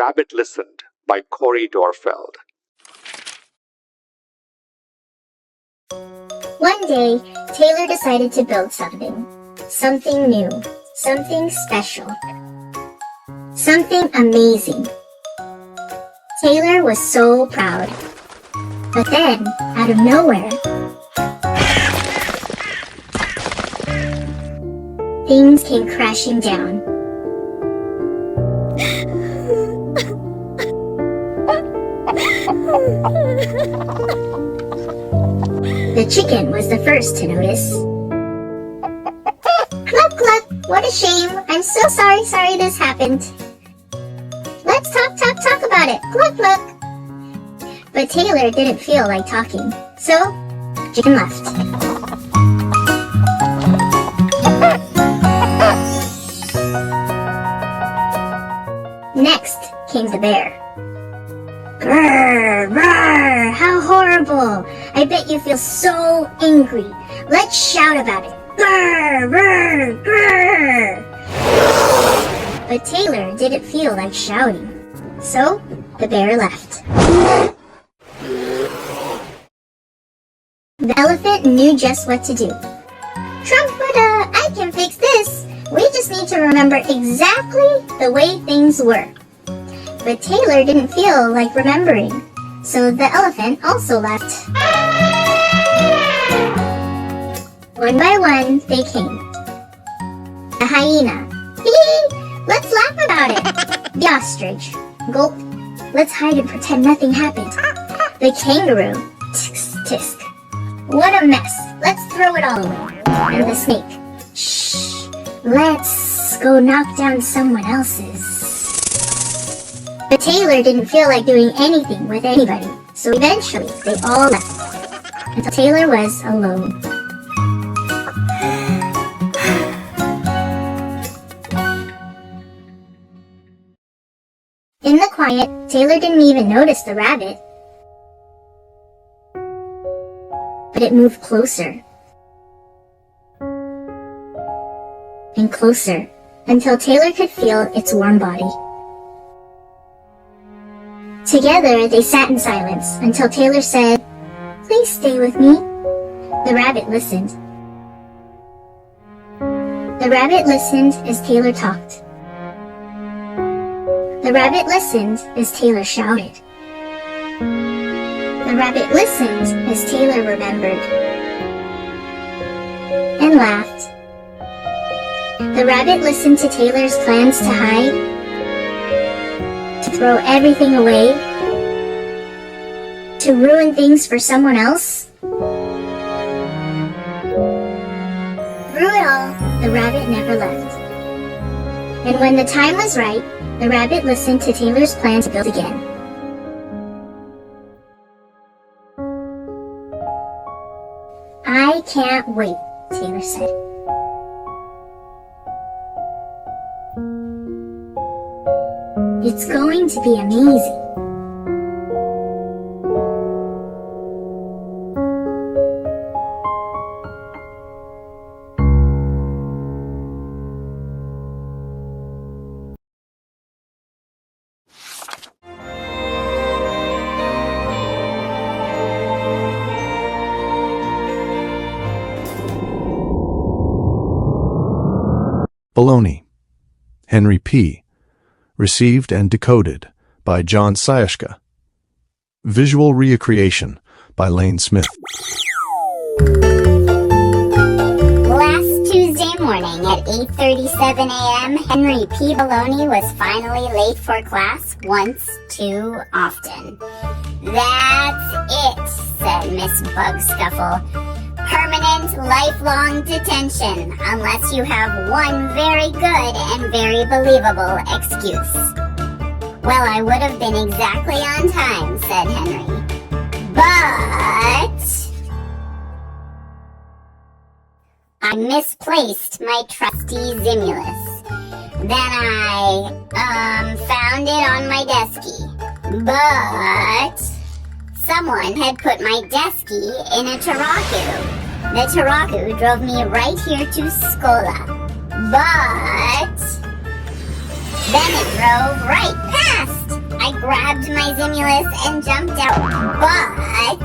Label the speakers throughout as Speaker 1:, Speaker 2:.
Speaker 1: Rabbit Listened by Corey Dorfeld.
Speaker 2: One day, Taylor decided to build something. Something new. Something special. Something amazing. Taylor was so proud. But then, out of nowhere, things came crashing down. The chicken was the first to notice. Cluck, cluck, what a shame. I'm so sorry this happened. Let's talk about it. Cluck, cluck. But Taylor didn't feel like talking, so chicken left. Next came the bear. Grrr, grrr, how horrible! I bet you feel so angry. Let's shout about it. Grrr, grrr, grrr! But Taylor didn't feel like shouting, so the bear left. The elephant knew just what to do. Trumpeter, I can fix this. We just need to remember exactly the way things were. But Taylor didn't feel like remembering, so the elephant also left. One by one, they came. The hyena. Hee! Let's laugh about it. The ostrich. Gulp. Let's hide and pretend nothing happened. The kangaroo. Tisk, tisk. What a mess. Let's throw it all away. And the snake. Shh. Let's go knock down someone else's. But Taylor didn't feel like doing anything with anybody, so eventually they all left, until Taylor was alone. In the quiet, Taylor didn't even notice the rabbit. But it moved closer. And closer, until Taylor could feel its warm body. Together, they sat in silence until Taylor said, "Please stay with me." The rabbit listened. The rabbit listened as Taylor talked. The rabbit listened as Taylor shouted. The rabbit listened as Taylor remembered. And laughed. The rabbit listened to Taylor's plans to hide, to throw everything away, to ruin things for someone else. Through it all, the rabbit never left. And when the time was right, the rabbit listened to Taylor's plan to build again. "I can't wait," Taylor said. "It's going to be amazing."
Speaker 3: Baloney, Henry P. Received and decoded by John Sayashka. Visual recreation by Lane Smith.
Speaker 4: Last Tuesday morning at 8:37 a.m., Henry P. Baloney was finally late for class once too often. "That's it," said Miss Bugscuffle. "Permanent, lifelong detention, unless you have one very good and very believable excuse." "Well, I would have been exactly on time," said Henry. "But I misplaced my trusty Zimulus. Then I, found it on my deskie. But someone had put my deskie in a Taraku. The Taraku drove me right here to Skola. But then it drove right past I grabbed my Zimulus and jumped out, but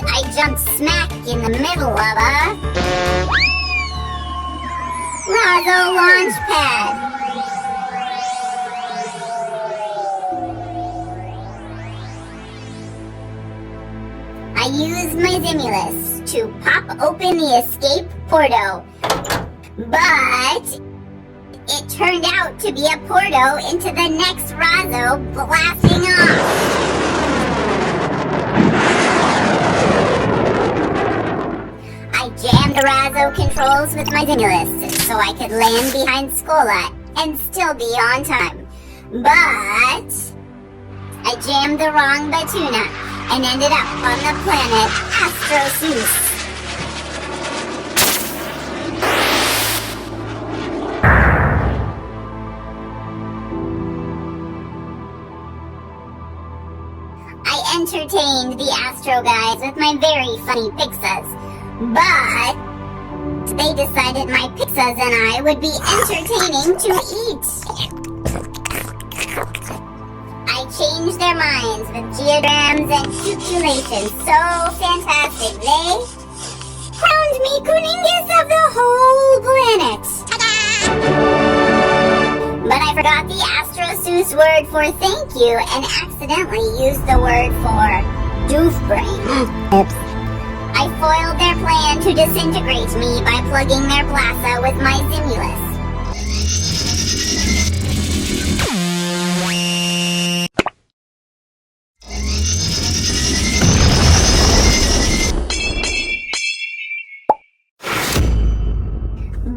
Speaker 4: I jumped smack in the middle of a Razo launch pad. I used my Zimulus to pop open the escape porto, but it turned out to be a porto into the next Razo blasting off. I jammed the Razo controls with my Zimulus so I could land behind Skola and still be on time. But I jammed the wrong Batuna and ended up on the planet Astrosus. I entertained the Astro guys with my very funny Pixas, but they decided my Pixas and I would be entertaining to eat. I changed their minds with geograms and calculations so fantastic they crowned me Kuningus of the whole planet. But I forgot the Astrosus word for thank you and accidentally used the word for doofbrain. Oops. I foiled their plan to disintegrate me by plugging their plaza with my Zimulus.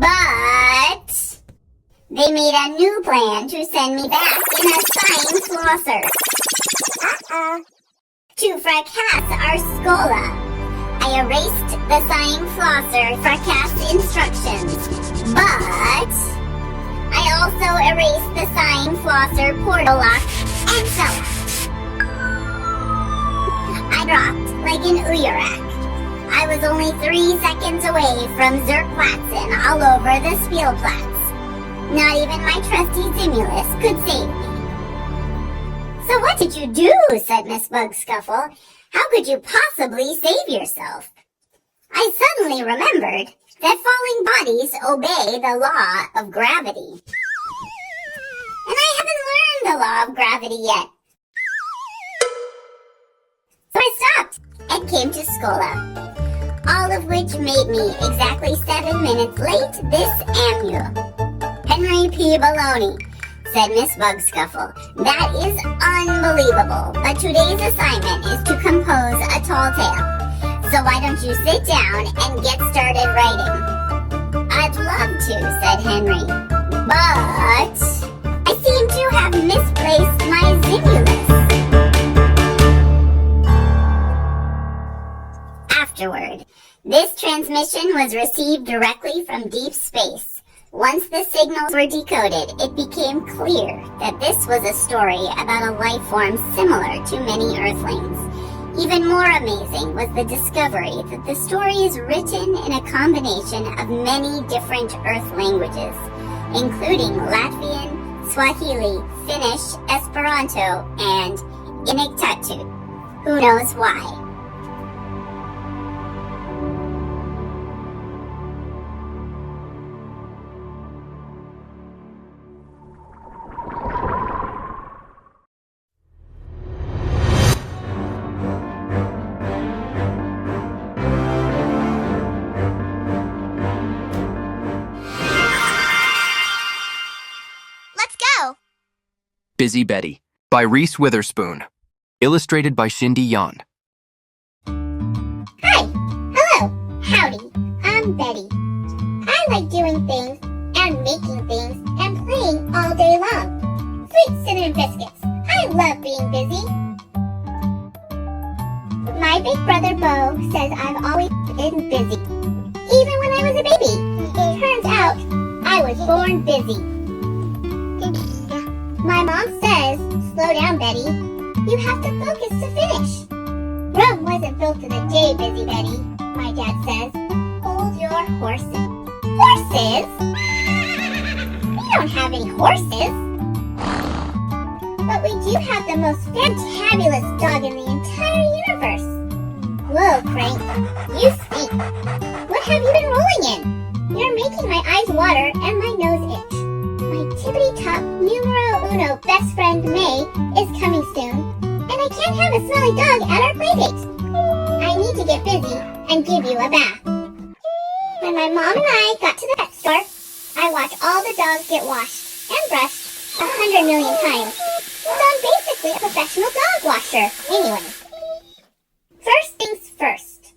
Speaker 4: But they made a new plan to send me back in a sign flosser. To fracass our Skola. I erased the sign flosser fracass instructions, but I also erased the sign flosser portal lock and cell. I dropped like an Uyarak. I was only 3 seconds away from Zerkplatzen all over the Spielplatz. Not even my trusty Zimulus could save me. So what did you do? Said Miss Bugscuffle. How could you possibly save yourself? I suddenly remembered that falling bodies obey the law of gravity. And I haven't learned the law of gravity yet. So I stopped and came to Skola. All of which made me exactly 7 minutes late this annual. Henry P. Baloney, said Miss Bugscuffle. That is unbelievable, but today's assignment is to compose a tall tale. So why don't you sit down and get started writing? I'd love to, said Henry, but I seem to have misplaced my Zimulus. Afterward, this transmission was received directly from deep space. Once the signals were decoded, it became clear that this was a story about a life form similar to many Earthlings. Even more amazing was the discovery that the story is written in a combination of many different Earth languages, including Latvian, Swahili, Finnish, Esperanto, and Inuktitut. Who knows why?
Speaker 5: Busy Betty by Reese Witherspoon. Illustrated by Shindy Yan.
Speaker 2: Hi. Hello. Howdy. I'm Betty. I like doing things and making things and playing all day long. Sweet cinnamon biscuits. I love being busy. My big brother Bo says I've always been busy. Even when I was a baby. It turns out I was born busy. My mom says, slow down, Betty. You have to focus to finish. Rome wasn't built in a day, Busy Betty. My dad says, hold your horses. Horses? We don't have any horses. But we do
Speaker 4: most fantabulous dog in the entire universe. Whoa, Frank, you stink. What have you been rolling in? You're making my eyes water and my nose itch. My tippity-top numero uno best friend May is coming soon, and I can't have a smelly dog at our playdate. I need to get busy and give you a bath. When my mom and I got to the pet store, I watched all the dogs get washed and brushed 100 million times. So I'm basically a professional dog washer, anyway. First things first.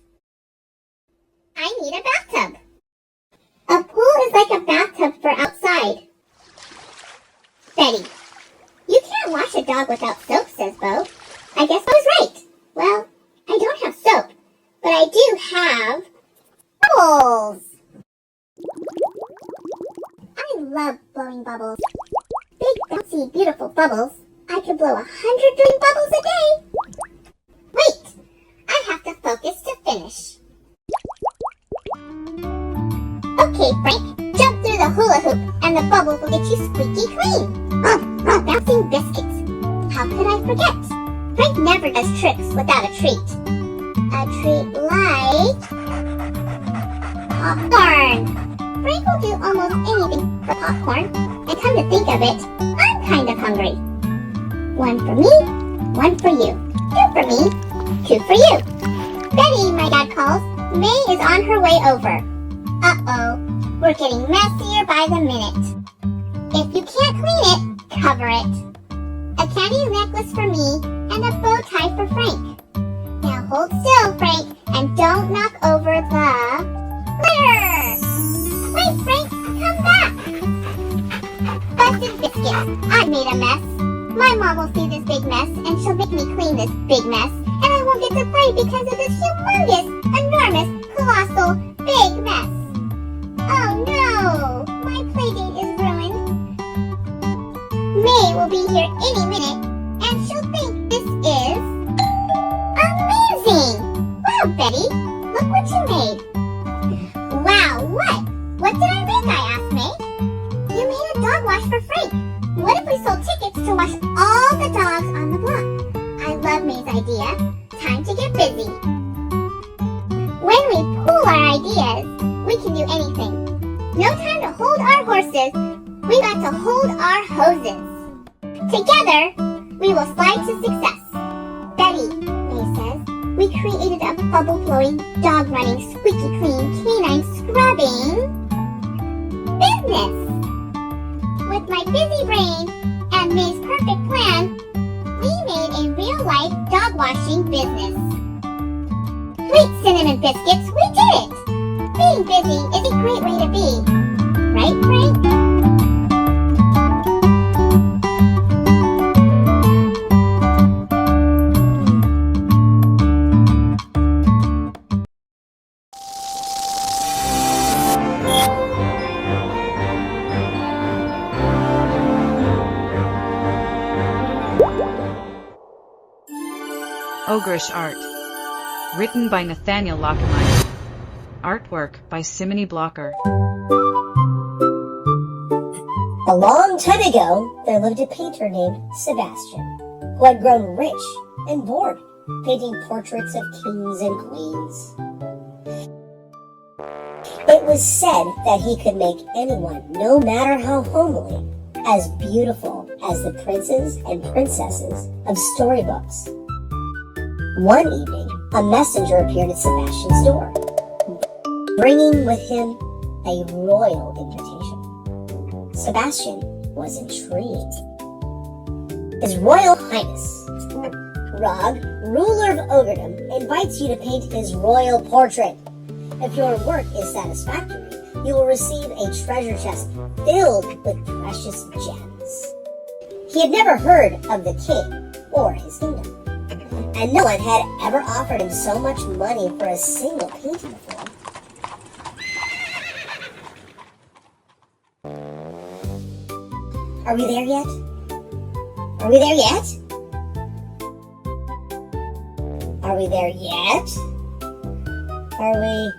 Speaker 4: I need a bathtub. A pool is like a bathtub for outside. Betty, you can't wash a dog without soap, says Bo. I guess I was right. Well, I don't have soap, but I do have bubbles. I love blowing bubbles. Big, bouncy, beautiful bubbles. I could blow 100 billion bubbles a day. Wait, I have to focus to finish. Okay, Frank, jump through the hula hoop and the bubbles will get you squeaky clean. Bouncing biscuits. How could I forget? Frank never does tricks without a treat. A treat like popcorn. Frank will do almost anything for popcorn, and come to think of it, I'm kind of hungry. One for me, one for you. Two for me, two for you. Betty, my dad calls. May is on her way over. Uh-oh, we're getting messier by the minute. If you can't clean it, cover it. A candy necklace for me, and a bow tie for Frank. Now hold still, Frank, and don't knock over the glitter! Wait, Frank, come back! Busted biscuits, I made a mess. My mom will see this big mess, and she'll make me clean this big mess, and I won't get to play because of this humongous, enormous, colossal, big mess. Oh no! My playdate is ruined. May will be here any minute, and she'll think this is amazing! Wow, Betty, look what you made. Wow, what? What did I make, I asked May. You made a dog wash for Frank. What if we sold tickets to wash all the dogs on the block? I love May's idea. Time to get busy. When we pool our ideas, we can do anything. No time to hold our horses. We got to hold our hoses. Together, we will slide to success. Betty, May says, we created a bubble-blowing, dog-running, squeaky clean, canine scrubbing business. With my busy brain and May's perfect plan, we made a real-life dog-washing business. Sweet cinnamon biscuits, we did it! Being busy is a great way to be. Right, Frank?
Speaker 6: Ogreish Art. Written by Nathaniel Lockemeyer. Artwork by Simony Blocker.
Speaker 7: A long time ago, there lived a painter named Sebastian, who had grown rich and bored, painting portraits of kings and queens. It was said that he could make anyone, no matter how homely, as beautiful as the princes and princesses of storybooks. One evening, a messenger appeared at Sebastian's door, bringing with him a royal invitation. Sebastian was intrigued. His Royal Highness, Rog, ruler of Ogredom, invites you to paint his royal portrait. If your work is satisfactory, you will receive a treasure chest filled with precious gems. He had never heard of the king or his kingdom, and no one had ever offered him so much money for a single painting before. Are we there yet? Are we there yet? Are we there yet? Are we...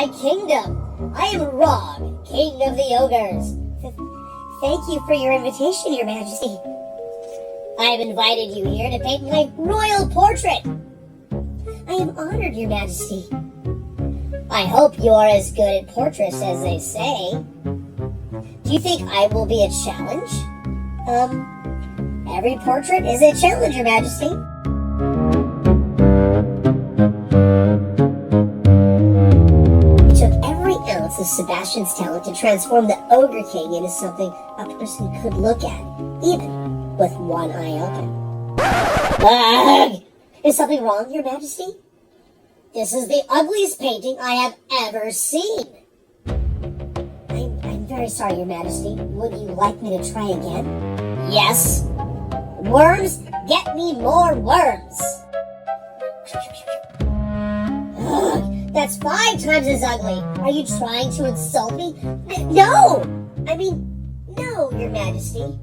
Speaker 7: my kingdom. I am Rog, king of the ogres. Thank you for your invitation, your majesty. I have invited you here to paint my royal portrait. I am honored, your majesty. I hope you are as good at portraits as they say. Do you think I will be a challenge? Every portrait is a challenge, your majesty. It took every ounce of Sebastian's talent to transform the Ogre King into something a person could look at, even with one eye open. Ugh! Is something wrong, your majesty? This is the ugliest painting I have ever seen. I'm very sorry, your majesty. Would you like me to try again? Yes. Worms, get me more worms. Ugh, that's 5 times as ugly. Are you trying to insult me? No! No, your majesty.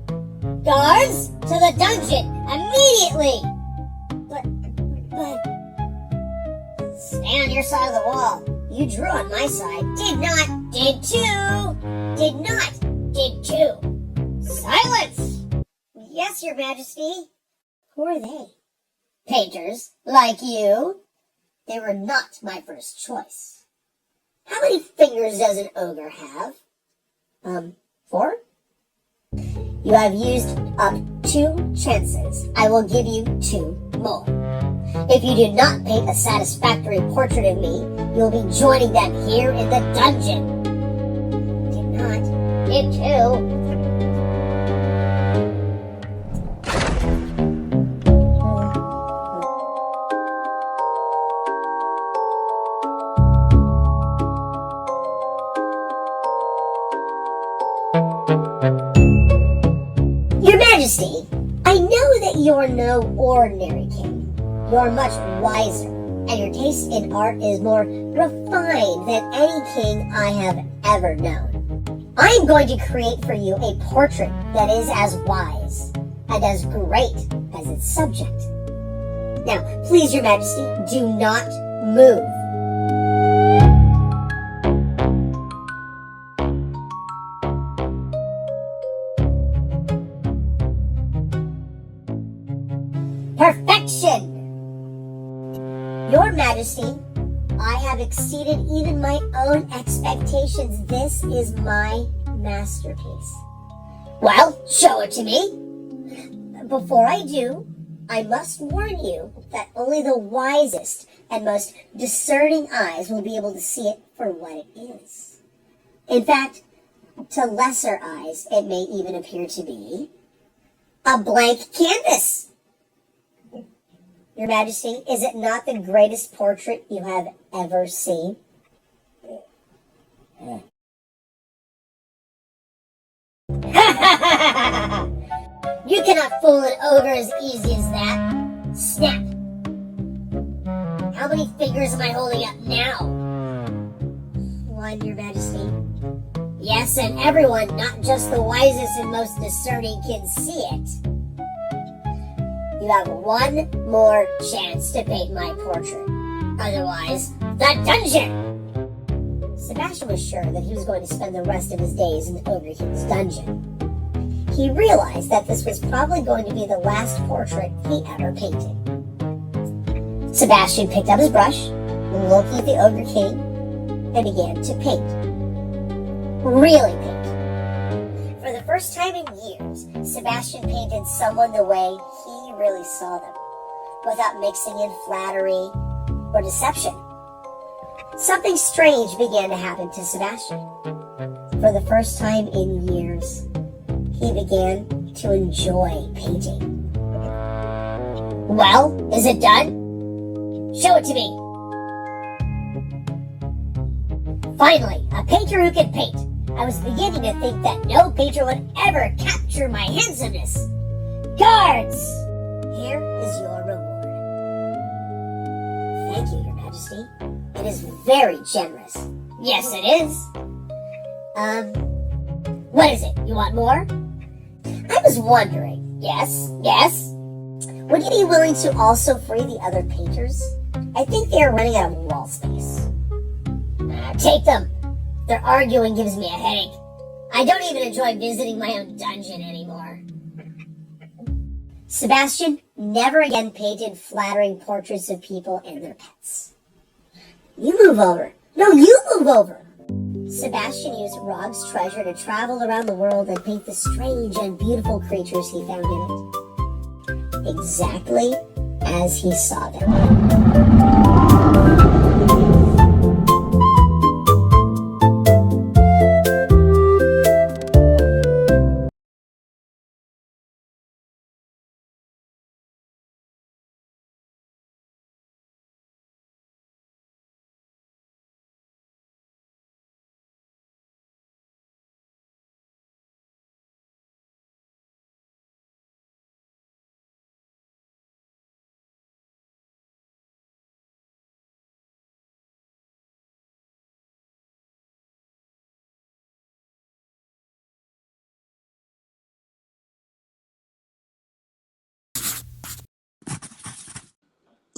Speaker 7: Guards, to the dungeon, immediately! But... Stay on your side of the wall. You drew on my side. Did not. Did two. Did not. Did two. Silence! Yes, your majesty. Who are they? Painters, like you. They were not my first choice. How many fingers does an ogre have? 4? You have used up 2 chances. I will give you 2 more. If you do not paint a satisfactory portrait of me, you'll be joining them here in the dungeon. Did not. Did 2. Your Majesty, I know that you're no ordinary king. You're much wiser, and your taste in art is more refined than any king I have ever known. I am going to create for you a portrait that is as wise and as great as its subject. Now, please, your Majesty, do not move. Perfection! Your Majesty, I have exceeded even my own expectations. This is my masterpiece. Well, show it to me. Before I do, I must warn you that only the wisest and most discerning eyes will be able to see it for what it is. In fact, to lesser eyes, it may even appear to be a blank canvas. Your Majesty, is it not the greatest portrait you have ever seen? You cannot fool an ogre as easy as that. Snap. How many fingers am I holding up now? 1, Your Majesty. Yes, and everyone, not just the wisest and most discerning, can see it. You have 1 more chance to paint my portrait. Otherwise, the dungeon! Sebastian was sure that he was going to spend the rest of his days in the Ogre King's dungeon. He realized that this was probably going to be the last portrait he ever painted. Sebastian picked up his brush, looked at the Ogre King, and began to paint. Really paint. For the first time in years, Sebastian painted someone the way he really saw them, without mixing in flattery or deception. Something strange began to happen to Sebastian. For the first time in years, he began to enjoy painting. Well, is it done? Show it to me. Finally, a painter who can paint. I was beginning to think that no painter would ever capture my handsomeness. Guards! Here is your reward. Thank you, Your Majesty. It is very generous. Yes, it is. What is it? You want more? I was wondering. Yes. Would you be willing to also free the other painters? I think they are running out of wall space. Take them. Their arguing gives me a headache. I don't even enjoy visiting my own dungeon anymore. Sebastian never again painted flattering portraits of people and their pets. You move over. No, you move over. Sebastian used Rog's treasure to travel around the world and paint the strange and beautiful creatures he found in it. Exactly as he saw them.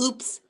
Speaker 8: Oops,